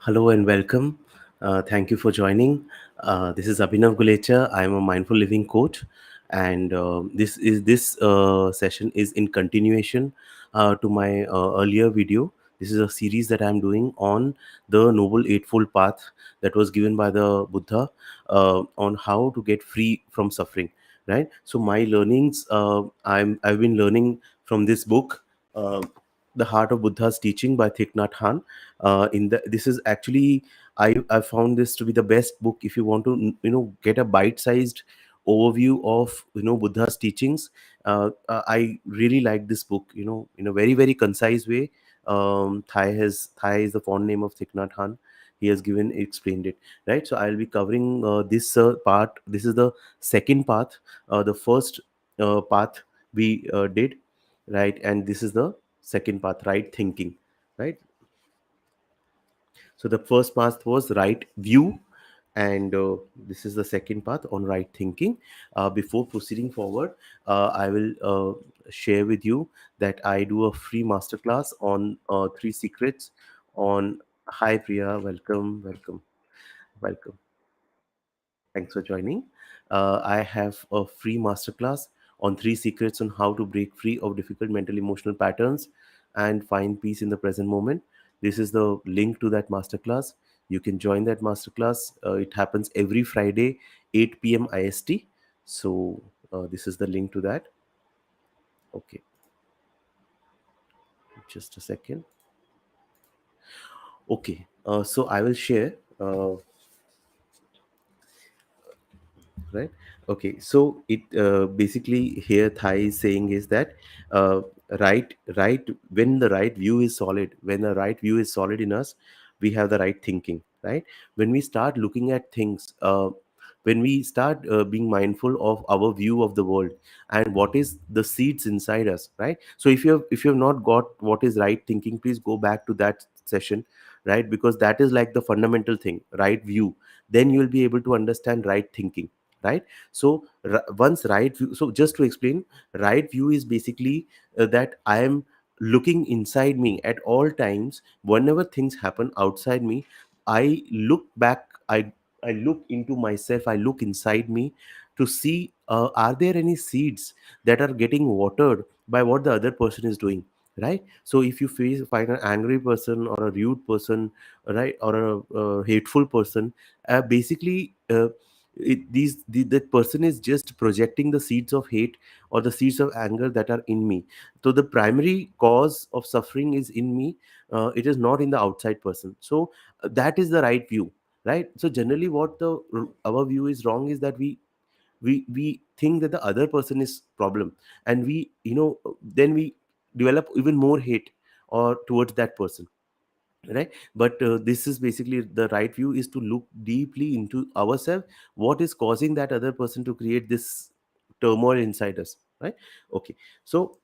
Hello and welcome. Thank you for joining. This is Abhinav Gulecha. I am a mindful living coach, and this session is in continuation to my earlier video. This is a series that I am doing on the Noble Eightfold Path that was given by the Buddha on how to get free from suffering. Right. So my learnings, I've been learning from this book. The Heart of Buddha's Teaching by Thich Nhat Hanh. This is actually, I found this to be the best book if you want to get a bite-sized overview of Buddha's teachings. I really like this book, in a very very concise way. Thai is the font name of Thich Nhat Hanh. He has given explained it, right. So I'll be covering this part. This is the second path. The first path we did, right, and this is the second path, right thinking, right. So the first path was right view, and this is the second path on right thinking. Before proceeding forward, I will share with you that I do a free masterclass on three secrets on. Hi Priya, welcome, welcome, welcome. Thanks for joining. I have a free masterclass on three secrets on how to break free of difficult mental emotional patterns and find peace in the present moment. This is the link to that masterclass. You can join that masterclass. It happens every Friday, 8 p.m. IST. So, this is the link to that. Okay, just a second. Okay, so I will share. Right, okay, so it basically here Thai is saying is that uh, right when the right view is solid, when the right view is solid in us, we have the right thinking, right. When we start looking at things, when we start being mindful of our view of the world and what is the seeds inside us, right. So if you have not got what is right thinking, please go back to that session, right, because that is like the fundamental thing, right view. Then you will be able to understand right thinking, right. So once right view, so just to explain, right view is basically that I am looking inside me at all times. Whenever things happen outside me, I look back, I look into myself, I look inside me to see, are there any seeds that are getting watered by what the other person is doing, right. So if you find an angry person or a rude person, right, or a hateful person, basically that person is just projecting the seeds of hate or the seeds of anger that are in me. So the primary cause of suffering is in me. It is not in the outside person. So that is the right view, right. So generally what the our view is wrong is that we think that the other person is problem, and we then we develop even more hate or towards that person, right. But this is basically the right view is to look deeply into ourselves, what is causing that other person to create this turmoil inside us, right. Okay, so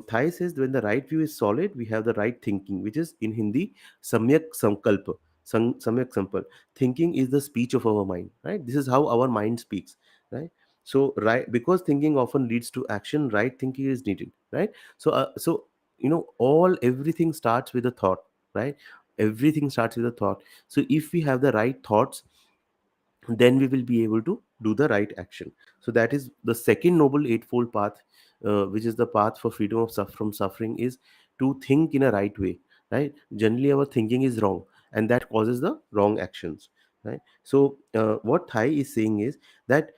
Thai says when the right view is solid, we have the right thinking, which is in Hindi samyak sankalpa. Samyak sankal, thinking is the speech of our mind, right. This is how our mind speaks, right. So right, because thinking often leads to action, right thinking is needed, right. So all everything starts with a thought, right. Everything starts with a thought. So if we have the right thoughts, then we will be able to do the right action. So that is the second noble eightfold path, which is the path for freedom from suffering, is to think in a right way, right. Generally our thinking is wrong, and that causes the wrong actions, right. So what Thai is saying is that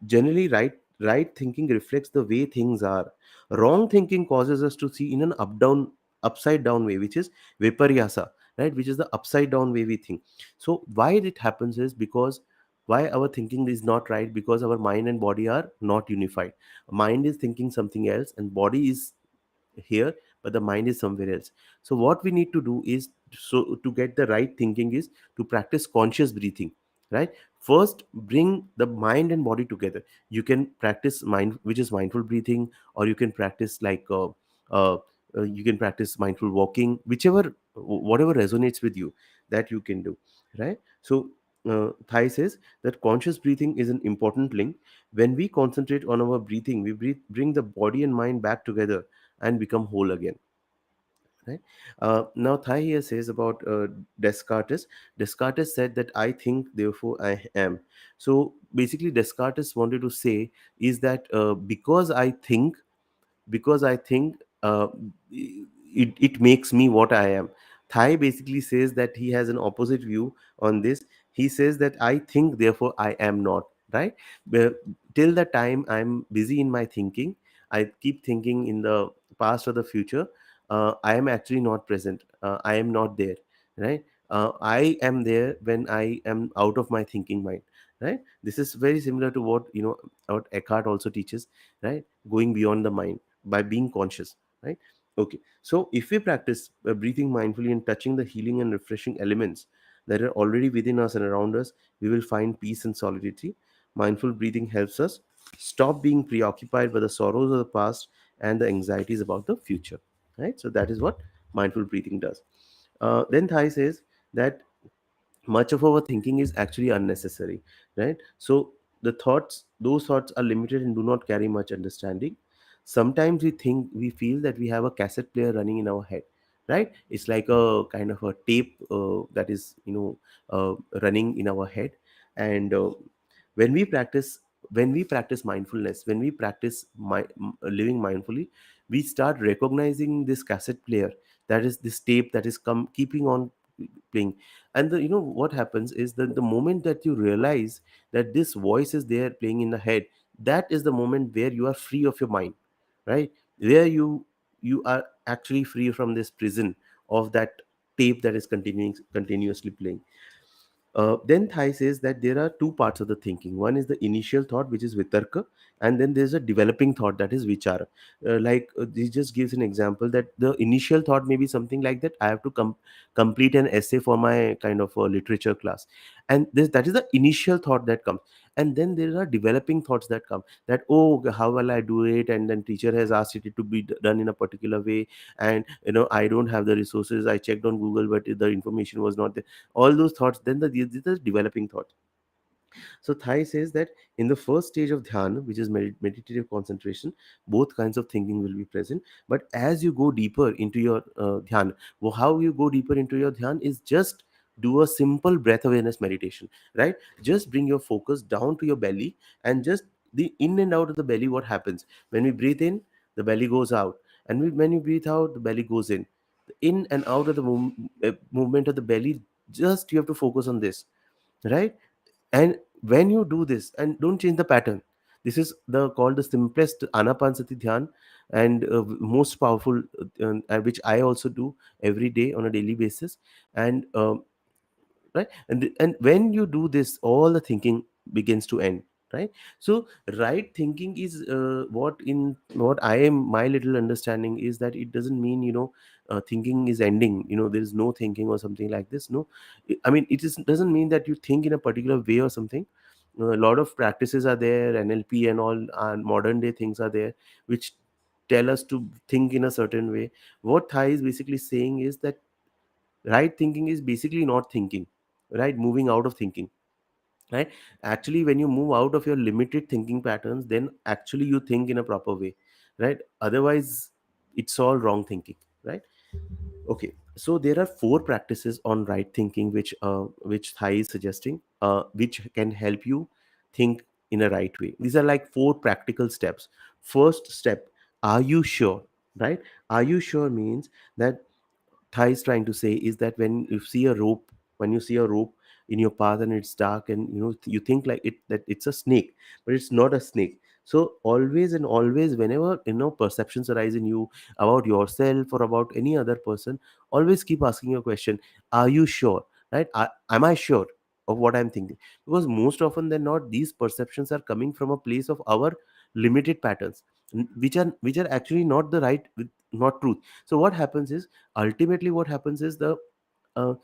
generally right thinking reflects the way things are. Wrong thinking causes us to see in an upside down way, which is viparyasa, right, which is the upside down way we think. So why it happens is because why our thinking is not right, because our mind and body are not unified. Mind is thinking something else and body is here, but the mind is somewhere else. So what we need to do is, so to get the right thinking, is to practice conscious breathing, right. First bring the mind and body together. You can practice mind, which is mindful breathing, or you can practice like uh, you can practice mindful walking, whichever whatever resonates with you, that you can do, right. So Thai says that conscious breathing is an important link. When we concentrate on our breathing, we bring the body and mind back together and become whole again, right? Now Thai here says about Descartes. Descartes said that I think, therefore I am. So basically Descartes wanted to say is that because I think it makes me what I am. Thai basically says that he has an opposite view on this. He says that I think, therefore I am not, right? But till the time I'm busy in my thinking, I keep thinking in the past or the future, I am actually not present. I am not there, right? I am there when I am out of my thinking mind, right? This is very similar to what what Eckhart also teaches, right? Going beyond the mind by being conscious, right? Okay, so if we practice breathing mindfully and touching the healing and refreshing elements that are already within us and around us, we will find peace and solidity. Mindful breathing helps us stop being preoccupied by the sorrows of the past and the anxieties about the future, right? So that is what mindful breathing does. Then Thai says that much of our thinking is actually unnecessary, right? So those thoughts are limited and do not carry much understanding. Sometimes we feel that we have a cassette player running in our head, right? It's like a kind of a tape that is running in our head. And when we practice when we practice mindfulness, when we practice living mindfully, we start recognizing this cassette player, that is this tape that is keeping on playing. And what happens is that the moment that you realize that this voice is there playing in the head, that is the moment where you are free of your mind, right? Where you are actually free from this prison of that tape that is continuously playing. Then Thai says that there are two parts of the thinking. One is the initial thought, which is vitarka, and then there's a developing thought, that is vichara. He just gives an example that the initial thought may be something like that: I have to complete an essay for my kind of literature class, and that is the initial thought that comes. And then there are developing thoughts that come, that, oh, how will I do it? And then teacher has asked it to be done in a particular way, and I don't have the resources. I checked on Google, but the information was not there. All those thoughts, then these are developing thoughts. So Thai says that in the first stage of dhyana, which is meditative concentration, both kinds of thinking will be present. But as you go deeper into your dhyana, how you go deeper into your dhyana is just do a simple breath awareness meditation, right? Just bring your focus down to your belly, and just the in and out of the belly. What happens when we breathe in? The belly goes out, and when you breathe out, the belly goes in. The in and out of the movement of the belly, just you have to focus on this, right? And when you do this, and don't change the pattern, this is the called the simplest anapansati dhyan, and most powerful, which I also do every day on a daily basis. And right, and when you do this, all the thinking begins to end, right? So right thinking is what I am, my little understanding is that it doesn't mean thinking is ending, there is no thinking or something like this. No, I mean, doesn't mean that you think in a particular way or something. A lot of practices are there, NLP and all, and modern day things are there, which tell us to think in a certain way. What Thai is basically saying is that right thinking is basically not thinking, right? Moving out of thinking, right? Actually, when you move out of your limited thinking patterns, then actually you think in a proper way, right? Otherwise, it's all wrong thinking, right? Okay, so there are four practices on right thinking, which Thai is suggesting, which can help you think in a right way. These are like four practical steps. First step: are you sure? Right? Are you sure means that Thai is trying to say is that when you see a rope in your path and it's dark, and you think like it that it's a snake, but it's not a snake. So always and always, whenever perceptions arise in you about yourself or about any other person, always keep asking your question: are you sure? Right? Am I sure of what I'm thinking? Because most often than not, these perceptions are coming from a place of our limited patterns, which are actually not the right, not truth. So what happens is, ultimately what happens is, uh,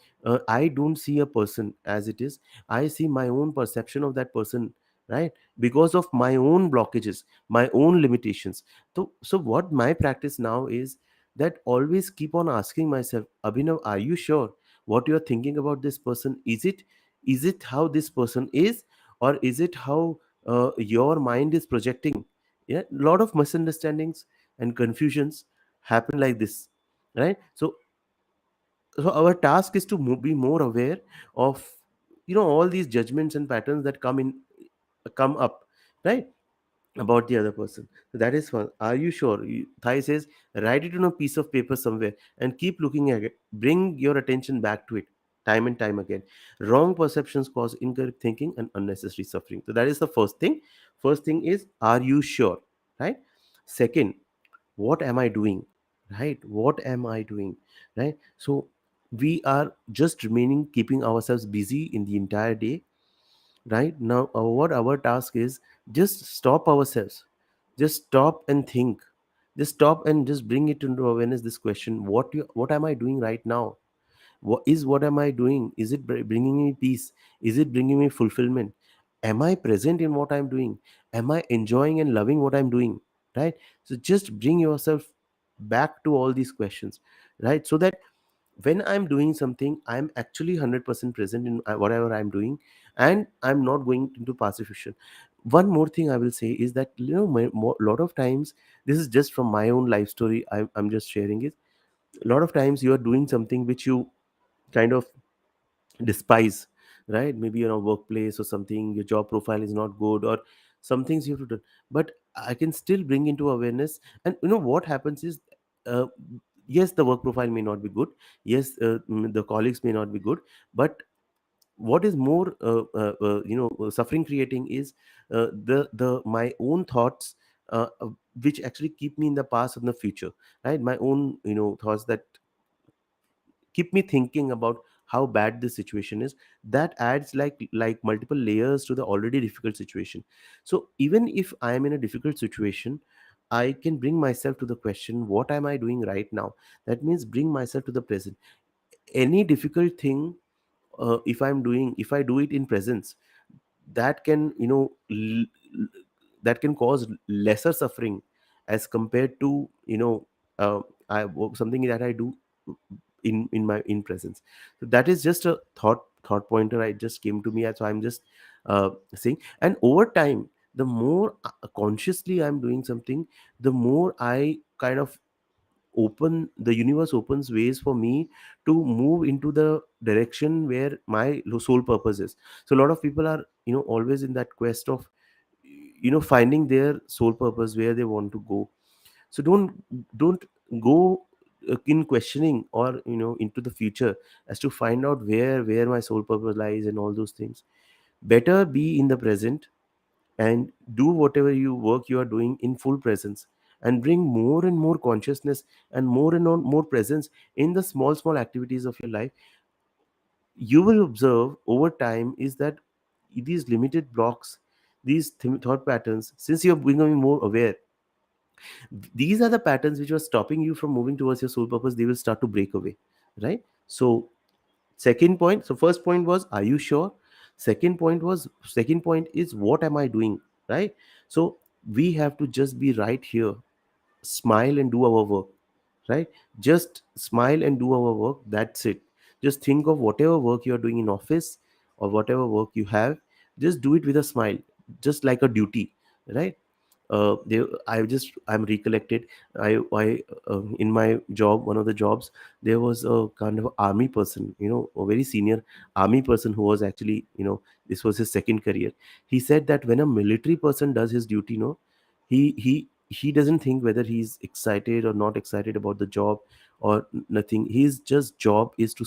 I don't see a person as it is. I see my own perception of that person, right? Because of my own blockages, my own limitations. So what my practice now is, that always keep on asking myself, Abhinav, are you sure what you're thinking about this person? Is it how this person is, or is it how your mind is projecting? Yeah, a lot of misunderstandings and confusions happen like this, right? So So our task is to be more aware of, all these judgments and patterns that come up, right, about the other person. So that is one. Are you sure? Thai says, write it on a piece of paper somewhere and keep looking at it. Bring your attention back to it time and time again. Wrong perceptions cause incorrect thinking and unnecessary suffering. So that is the first thing. First thing is, are you sure? Right? Second, what am I doing? Right? What am I doing? Right? So we are just remaining, keeping ourselves busy in the entire day. Right now, what our task is, just stop ourselves, just stop and think, just stop and just bring it into awareness, this question, what am I doing right now? What am I doing? Is it bringing me peace? Is it bringing me fulfillment? Am I present in what I'm doing? Am I enjoying and loving what I'm doing? Right? So just bring yourself back to all these questions, right? So that when I'm doing something, I'm actually 100% present in whatever I'm doing, and I'm not going into pacification. One more thing I will say is that, lot of times, this is just from my own life story, I'm just sharing it. A lot of times you are doing something which you kind of despise, right? Maybe in a workplace or something, your job profile is not good, or some things you have to do, but I can still bring into awareness. And what happens is, uh, yes, the work profile may not be good, yes, the colleagues may not be good, but what is more suffering creating is, the my own thoughts, which actually keep me in the past and the future, right? My own, thoughts that keep me thinking about how bad this situation is, that adds like multiple layers to the already difficult situation. So even if I am in a difficult situation, I can bring myself to the question, what am I doing right now? That means bring myself to the present. Any difficult thing, if I do it in presence, that can, that can cause lesser suffering as compared to, uh, something that I do in presence. So that is just a thought pointer I just came to me, so I'm just saying. And over time, the more consciously I'm doing something, the more I kind of open the universe opens ways for me to move into the direction where my sole purpose is. So a lot of people are, always in that quest of, finding their sole purpose, where they want to go. So don't go in questioning, or into the future, as to find out where my sole purpose lies and all those things. Better be in the present, and do whatever you work you are doing in full presence, and bring more and more consciousness and more presence in the small activities of your life. You will observe over time is that these limited blocks, these thought patterns, since you're becoming more aware, these are the patterns which were stopping you from moving towards your soul purpose, they will start to break away, right? So second point, so first point was, are you sure? Second point is, what am I doing, right? So we have to just be right here, smile and do our work, right? Just smile and do our work, that's it. Just think of whatever work you're doing in office, or whatever work you have, just do it with a smile, just like a duty, right? I'm recollected. I In my job, one of the jobs, there was a kind of army person, a very senior army person, who was actually, this was his second career. He said that when a military person does his duty, he doesn't think whether he's excited or not excited about the job, or nothing. His just job is to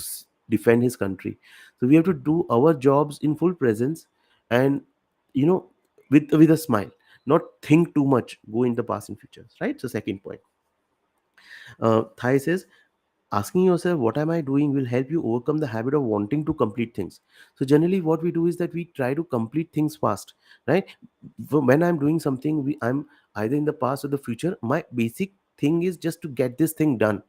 defend his country. So we have to do our jobs in full presence, and, you know with a smile, not think too much, go in the past and futures, right? So second point, Thai says, asking yourself, what am I doing, will help you overcome the habit of wanting to complete things. So generally what we do is that we try to complete things fast, right? When I'm doing something, I'm either in the past or the future, my basic thing is just to get this thing done,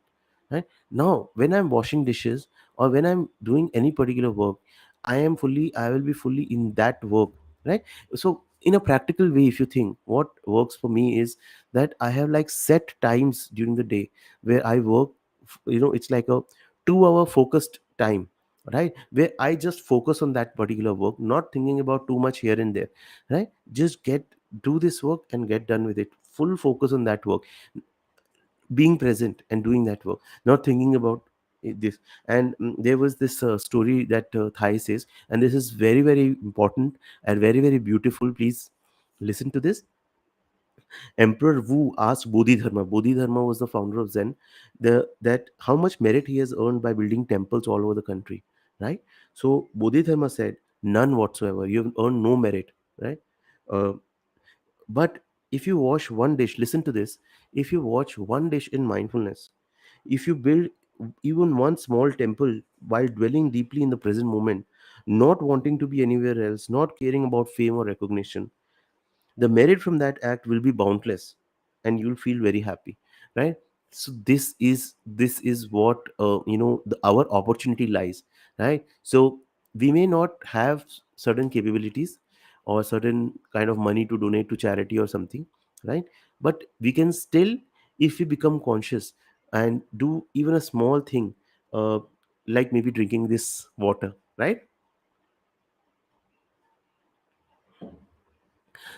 right? Now when I'm washing dishes, or when I'm doing any particular work, I will be fully in that work, right? So in a practical way, if you think, what works for me is that I have like set times during the day where I work. It's like a 2 hour focused time, right, where I just focus on that particular work, not thinking about too much here and there, right? Just do this work and get done with it, full focus on that work, being present and doing that work, not thinking about, this. And there was this story that Thai says, and this is very very important and very very beautiful. Please listen to this. Emperor Wu asked Bodhidharma. Bodhidharma was the founder of Zen. That how much merit he has earned by building temples all over the country, right? So Bodhidharma said, none whatsoever. You have earned no merit, right? Uh, but if you wash one dish, listen to this. If you watch one dish in mindfulness, if you build even one small temple while dwelling deeply in the present moment, not wanting to be anywhere else, not caring about fame or recognition, the merit from that act will be boundless, and you'll feel very happy, right? So this is what our opportunity lies, right? So we may not have certain capabilities or certain kind of money to donate to charity or something, right? But we can still, if we become conscious and do even a small thing, uh, like maybe drinking this water, right?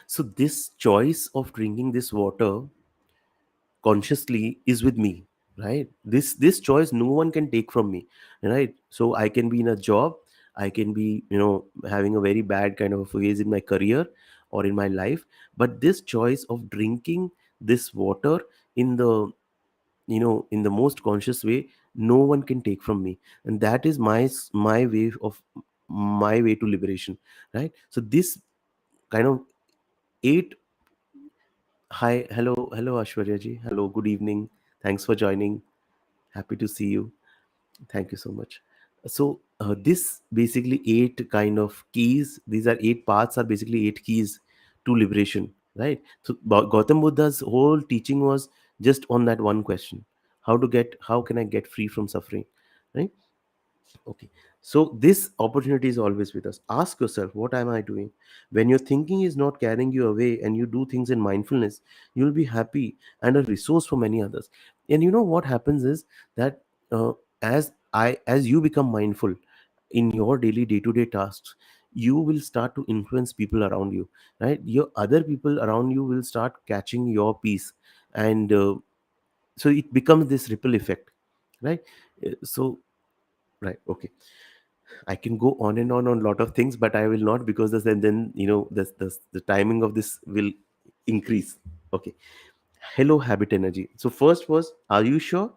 So this choice of drinking this water consciously is with me, right? This choice no one can take from me, right? So I can be in a job, I can be having a very bad kind of a phase in my career or in my life, but this choice of drinking this water in the in the most conscious way, no one can take from me. And that is my way of my way to liberation, right? So this kind of eight. Hi, hello, Ashwarya ji. Hello, good evening. Thanks for joining. Happy to see you. Thank you so much. So, this basically eight kind of keys. These are eight paths. Are basically eight keys to liberation, right? So, Gautam Buddha's whole teaching was just on that one question: how can I get free from suffering, right? Okay. So this opportunity is always with us. Ask yourself, what am I doing? When your thinking is not carrying you away and you do things in mindfulness, you'll be happy and a resource for many others. And you know what happens is that as you become mindful in your daily day-to-day tasks, you will start to influence people around you, right? Your other people around you will start catching your peace, and so it becomes this ripple effect, right? So right, okay. I can go on a lot of things, but I will not, because then the timing of this will increase. Okay. Hello, habit energy. So first was, are you sure?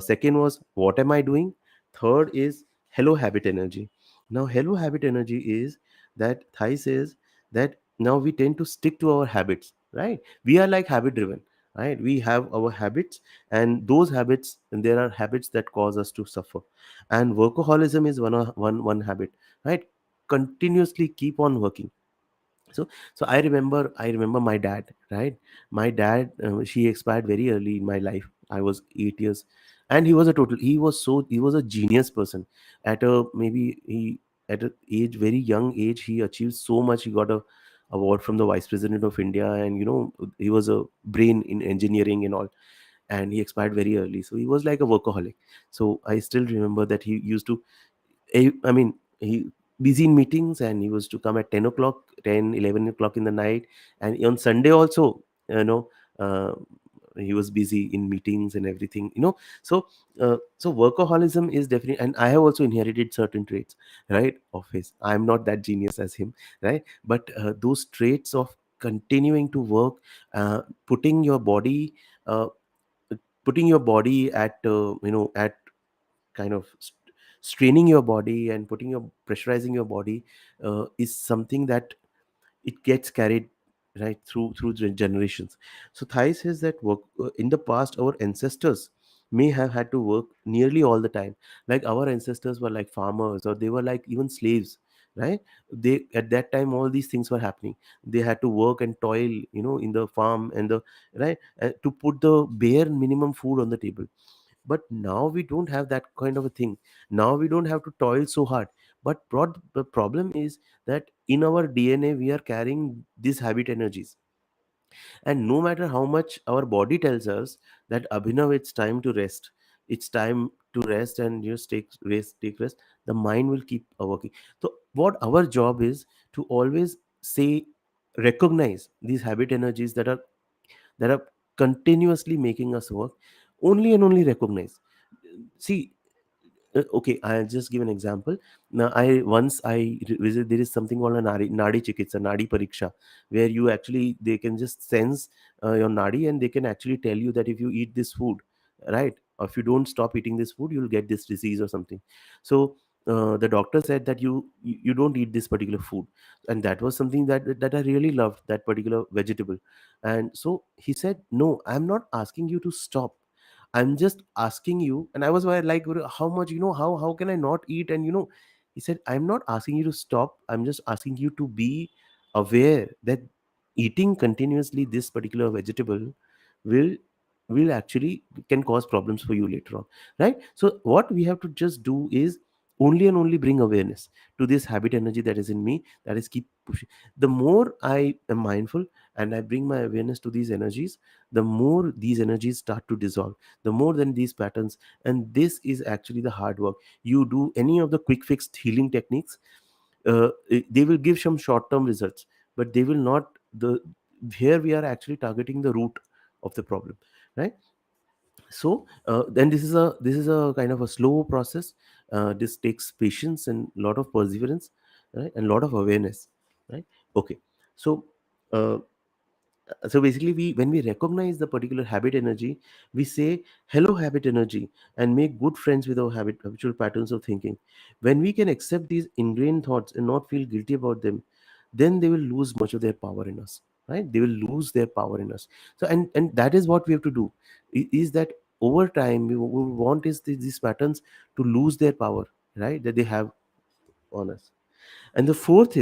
Second was, what am I doing? Third is, hello, habit energy. Now, hello, habit energy is that Thai says that now we tend to stick to our habits, right? We are like habit driven, right? We have our habits, and those habits, and there are habits that cause us to suffer. And workaholism is one habit, right? Continuously keep on working. So I remember my dad, right? My dad, she expired very early in my life. I was 8 years, and he was a genius person. At a maybe he at a age very young age, he achieved so much. He got a award from the vice president of India, and he was a brain in engineering and all. And he expired very early, so he was like a workaholic. So I still remember that he used to, I mean, he busy in meetings, and he was to come at 10 o'clock, 10, 11 o'clock in the night. And on Sunday also, uh, he was busy in meetings and everything. So workaholism is definitely, and I have also inherited certain traits, right, of his. I'm not that genius as him, right? But those traits of continuing to work, putting your body, uh, putting your body at kind of straining your body and putting your pressurizing your body, is something that it gets carried right through the generations. So Thai says that work, in the past our ancestors may have had to work nearly all the time. Like our ancestors were like farmers, or they were like even slaves, right? They, at that time, all these things were happening. They had to work and toil, in the farm and the right, to put the bare minimum food on the table. But now we don't have that kind of a thing. Now we don't have to toil so hard. But the problem is that in our DNA we are carrying these habit energies. And no matter how much our body tells us that, Abhinav, it's time to rest, it's time to rest, and just take rest, the mind will keep working. So what our job is to always say, recognize these habit energies that are continuously making us work. Only and only recognize. See, Okay, I'll just give an example. Now, I once I visit, there is something called a nadi chikitsa, nadi pariksha, where you actually, they can just sense your nadi, and they can actually tell you that if you eat this food, right, or if you don't stop eating this food, you'll get this disease or something. So the doctor said that you don't eat this particular food, and that was something that I really loved, that particular vegetable. And so he said, no, I'm not asking you to stop, I'm just asking you. And I was like, how much, how can I not eat? And he said, I'm not asking you to stop. I'm just asking you to be aware that eating continuously this particular vegetable will will actually can cause problems for you later on, right? So what we have to just do is only and only bring awareness to this habit energy that is in me, that is keep pushing. The more I am mindful and I bring my awareness to these energies, the more these energies start to dissolve, the more than these patterns. And this is actually the hard work. You do any of the quick fixed healing techniques, they will give some short term results, but they will not the here we are actually targeting the root of the problem, right? So then this is a kind of a slow process. This takes patience and a lot of perseverance, right, and a lot of awareness, right? Okay. So uh, so basically, we when we recognize the particular habit energy, we say hello habit energy, and make good friends with our habitual patterns of thinking. When we can accept these ingrained thoughts and not feel guilty about them, then they will lose much of their power in us, right? They will lose their power in us. So and that is what we have to do, is that over time we want is these patterns to lose their power, right, that they have on us. And the fourth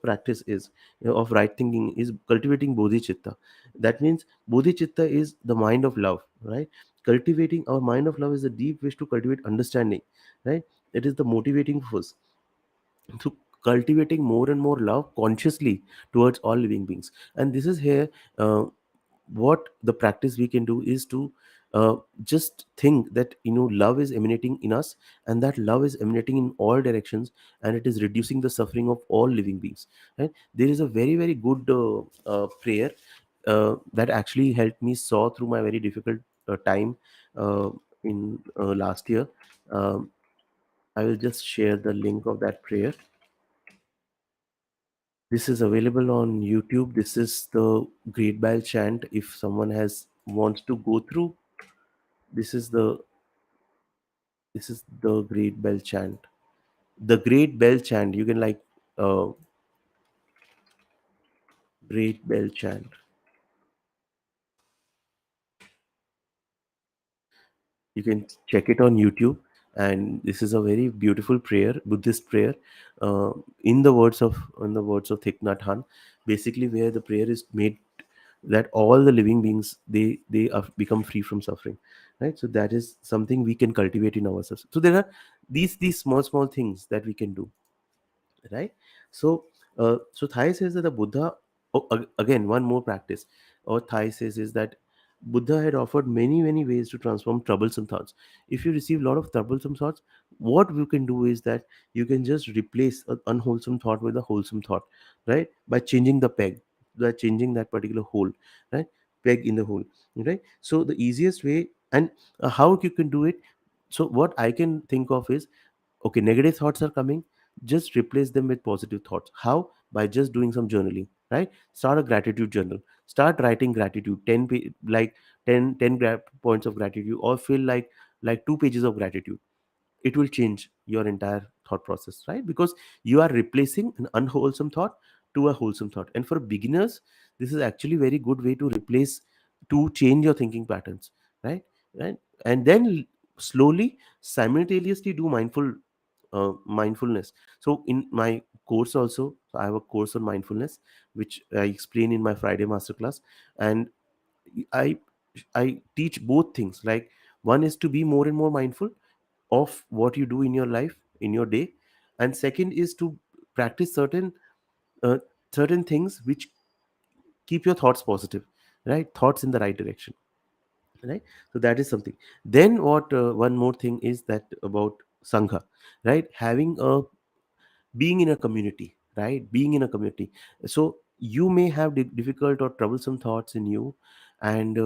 practice is, of right thinking, is cultivating bodhicitta. That means bodhicitta is the mind of love, right? Cultivating our mind of love is a deep wish to cultivate understanding, right? It is the motivating force to cultivating more and more love consciously towards all living beings. And this is here, uh, what the practice we can do is to just think that love is emanating in us, and that love is emanating in all directions, and it is reducing the suffering of all living beings, right? There is a very very good prayer that actually helped me saw through my very difficult time uh, in last year. um, I will just share the link of that prayer. This is available on YouTube. This is the Great Bell chant. If someone has wants to go through, this is the Great Bell chant. The Great Bell chant. You can uh, Great Bell chant. You can check it on YouTube. And this is a very beautiful prayer, Buddhist prayer, uh, in the words of Thich Nhat Hanh. Basically, where the prayer is made that all the living beings, they are become free from suffering, right? So that is something we can cultivate in ourselves. So there are these small things that we can do, right? So so Thai says that the Buddha, again one more practice, or Thai says is that Buddha had offered many ways to transform troublesome thoughts. If you receive a lot of troublesome thoughts, what you can do is that you can just replace an unwholesome thought with a wholesome thought, right? By changing the peg, by changing that particular hole, right? Peg in the hole, right? So the easiest way, and how you can do it. So what I can think of is, okay, negative thoughts are coming, just replace them with positive thoughts. How? By just doing some journaling, right? Start a gratitude journal, start writing gratitude, 10 points of gratitude, or feel like 2 pages of gratitude. It will change your entire thought process, right? Because you are replacing an unwholesome thought to a wholesome thought. And for beginners, this is actually very good way to replace, to change your thinking patterns, right? Right. And then slowly, simultaneously do mindfulness. So in my course also, so I have a course on mindfulness, which I explain in my Friday masterclass. And i I teach both things. Like, one is to be more and more mindful of what you do in your life, in your day. And second is to practice uh, certain things which keep your thoughts positive, right? Thoughts in the right direction, right? So that is something. Then what, one more thing is that about sangha, right? Having a being in a community, right? Being in a community. So you may have difficult or troublesome thoughts in you, and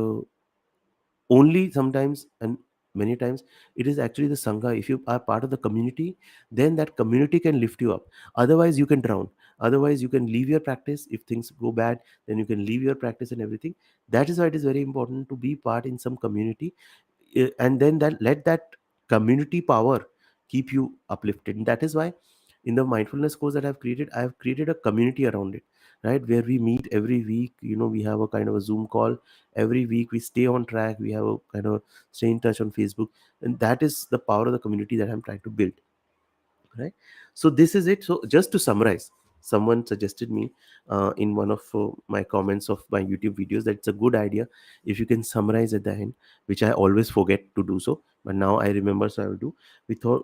only sometimes, and many times it is actually the sangha. If you are part of the community, then that community can lift you up. Otherwise you can drown. Otherwise you can leave your practice. If things go bad, then you can leave your practice and everything. That is why it is very important to be part in some community, and then that let that community power keep you uplifted. And that is why in the mindfulness course that I've created a community around it, right, where we meet every week. We have a kind of a Zoom call every week. We stay on track. We have a kind of stay in touch on Facebook. And that is the power of the community that I'm trying to build, right? So this is it. So just to summarize, someone suggested me in one of my comments of my YouTube videos that it's a good idea if you can summarize at the end, which I always forget to do so, but now I remember, so I will do.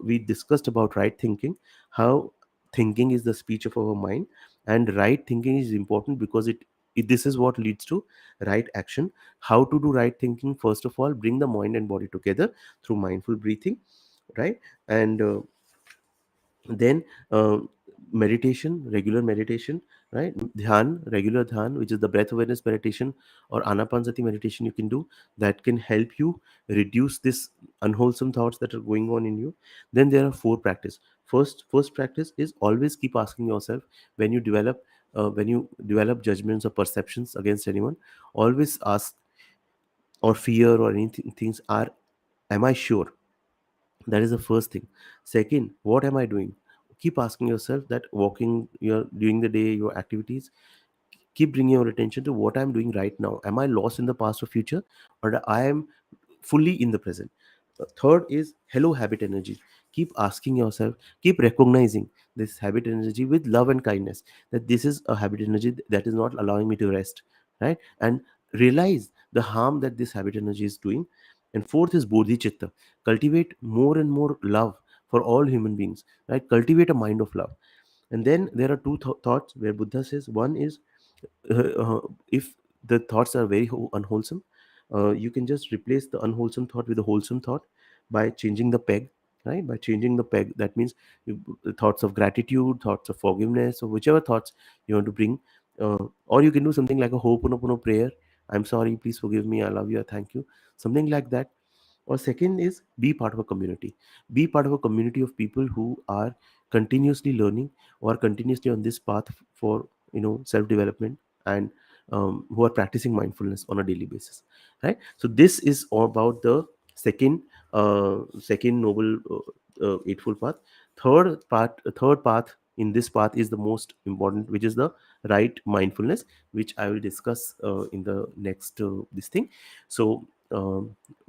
We discussed about right thinking, how thinking is the speech of our mind, and right thinking is important because this is what leads to right action. How to do right thinking? First of all, bring the mind and body together through mindful breathing, right? And then meditation, regular meditation, right? Dhyan, regular dhyan, which is the breath awareness meditation or anapanasati meditation you can do, that can help you reduce this unwholesome thoughts that are going on in you. Then there are four practice. First practice is always keep asking yourself, when you develop judgments or perceptions against anyone, always ask, or fear or anything things are, am I sure? That is the first thing. Second, what am I doing? Keep asking yourself that, walking your during the day, your activities, keep bringing your attention to what I'm doing right now. Am I lost in the past or future, or I am fully in the present? Third is hello habit energy. Keep asking yourself, keep recognizing this habit energy with love and kindness, that this is a habit energy that is not allowing me to rest, right? And realize the harm that this habit energy is doing. And fourth is bodhicitta. Cultivate more and more love for all human beings, right? Cultivate a mind of love. And then there are two thoughts where Buddha says, one is, if the thoughts are very unwholesome, you can just replace the unwholesome thought with a wholesome thought by changing the peg, right? By changing the peg, that means thoughts of gratitude, thoughts of forgiveness, or whichever thoughts you want to bring. Or you can do something like a ho'oponopono prayer. I'm sorry, please forgive me, I love you, I thank you, something like that. Or second is, be part of a community. Be part of a community of people who are continuously learning, or continuously on this path for self development, and who are practicing mindfulness on a daily basis, right? So this is all about the second second noble eightfold path. Third path in this path is the most important, which is the right mindfulness, which I will discuss in the next this thing. So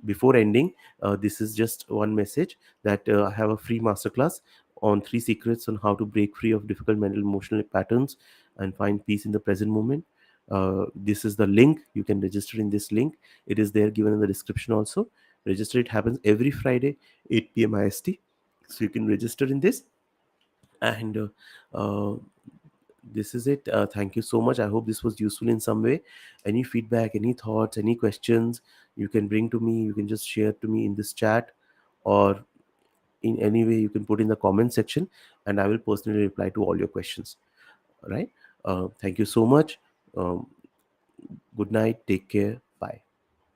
before ending, this is just one message, that I have a free masterclass on 3 secrets on how to break free of difficult mental emotional patterns and find peace in the present moment. This is the link. You can register in this link. It is there given in the description also. Register. It happens every Friday, 8 p.m. IST. So you can register in this. And this is it. Thank you so much. I hope this was useful in some way. Any feedback, any thoughts, any questions, you can bring to me. You can just share to me in this chat, or in any way you can put in the comment section, and I will personally reply to all your questions. All right. Thank you so much. um, Good night, take care.